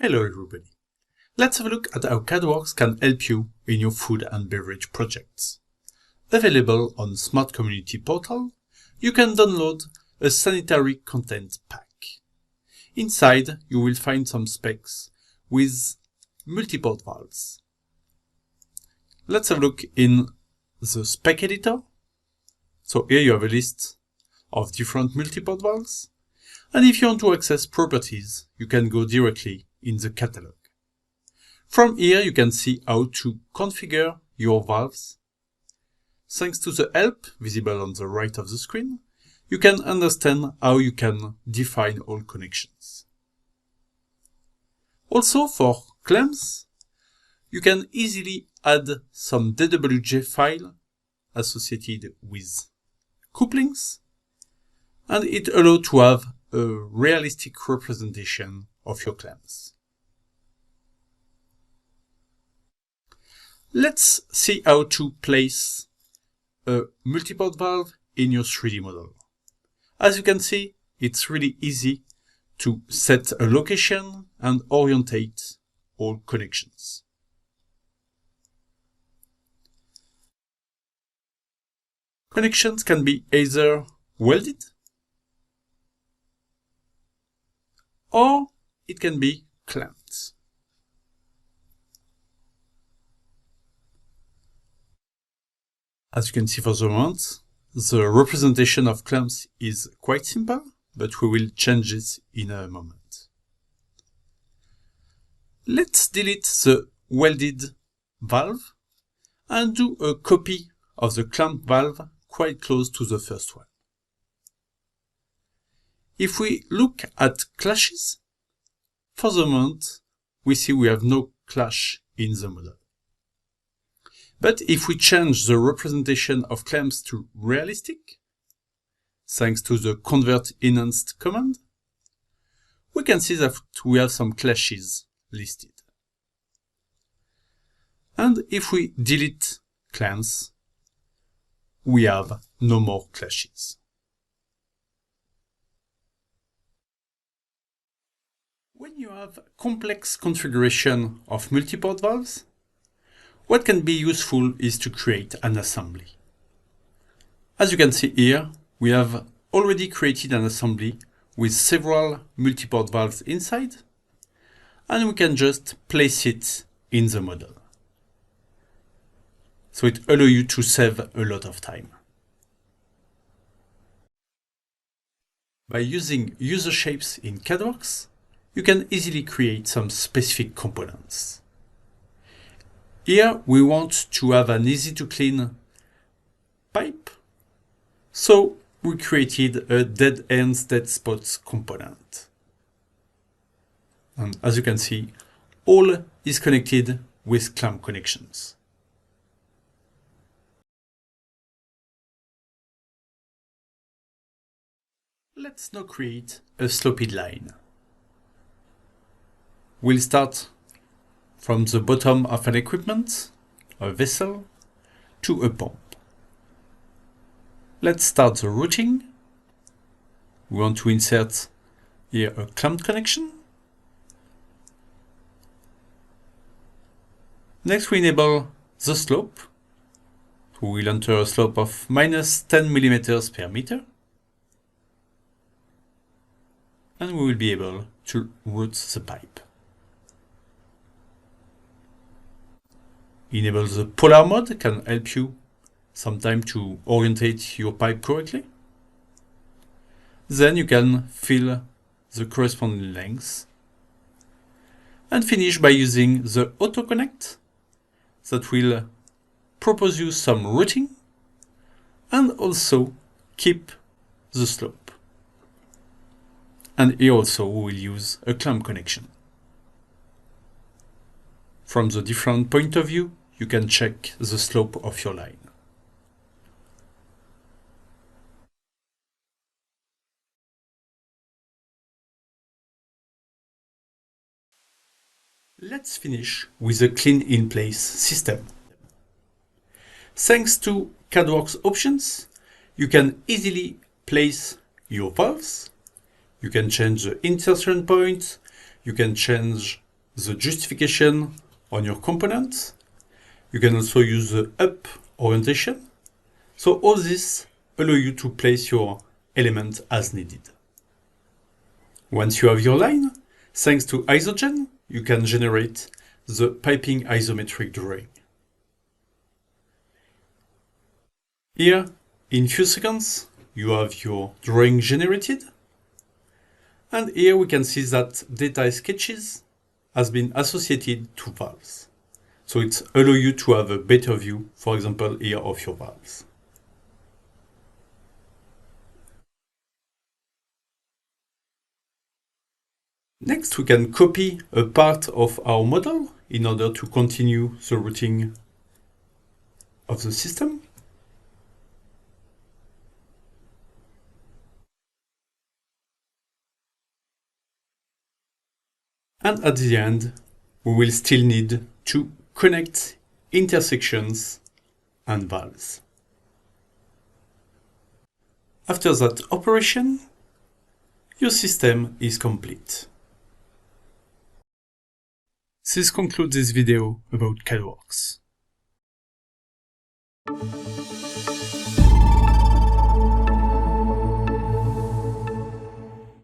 Hello everybody. Let's have a look at how CADWorx can help you in your food and beverage projects. Available on Smart Community Portal, you can download a sanitary content pack. Inside, you will find some specs with multi-port valves. Let's have a look in the spec editor. So here you have a list of different multi-port valves. And if you want to access properties, you can go directly in the catalog. From here, you can see how to configure your valves. Thanks to the help visible on the right of the screen, you can understand how you can define all connections. Also, for clamps, you can easily add some DWG file associated with couplings, and it allows to have a realistic representation of your clamps. Let's see how to place a multi-port valve in your 3D model. As you can see, it's really easy to set a location and orientate all connections. Connections can be either welded or it can be clamped. As you can see for the moment, the representation of clamps is quite simple, but we will change this in a moment. Let's delete the welded valve and do a copy of the clamp valve quite close to the first one. If we look at clashes, for the moment, we see we have no clash in the model. But if we change the representation of clamps to realistic, thanks to the convert enhanced command, we can see that we have some clashes listed. And if we delete clamps, we have no more clashes. When you have complex configuration of multi-port valves, what can be useful is to create an assembly. As you can see here, we have already created an assembly with several multi-port valves inside, and we can just place it in the model. So it allows you to save a lot of time. By using user shapes in CADWorx, you can easily create some specific components. Here we want to have an easy to clean pipe, so we created a dead ends, dead spots component. And as you can see, all is connected with clamp connections. Let's now create a sloped line. We'll start from the bottom of an equipment, a vessel, to a pump. Let's start the routing. We want to insert here a clamped connection. Next, we enable the slope. We will enter a slope of -10 mm per meter. And we will be able to route the pipe. Enable the polar mode can help you sometime to orientate your pipe correctly. Then you can fill the corresponding length and finish by using the auto connect that will propose you some routing and also keep the slope. And here also we will use a clamp connection. From the different point of view, you can check the slope of your line. Let's finish with a clean in place system. Thanks to CADWorx options, you can easily place your valves, you can change the insertion point, you can change the justification on your component. You can also use the up orientation. So all this allows you to place your element as needed. Once you have your line, thanks to Hexagon, you can generate the piping isometric drawing. Here, in few seconds, you have your drawing generated. And here we can see that data sketches has been associated to valves. So it allows you to have a better view, for example, here of your valves. Next, we can copy a part of our model in order to continue the routing of the system. And at the end, we will still need to connect intersections and valves. After that operation, your system is complete. This concludes this video about CADWorx.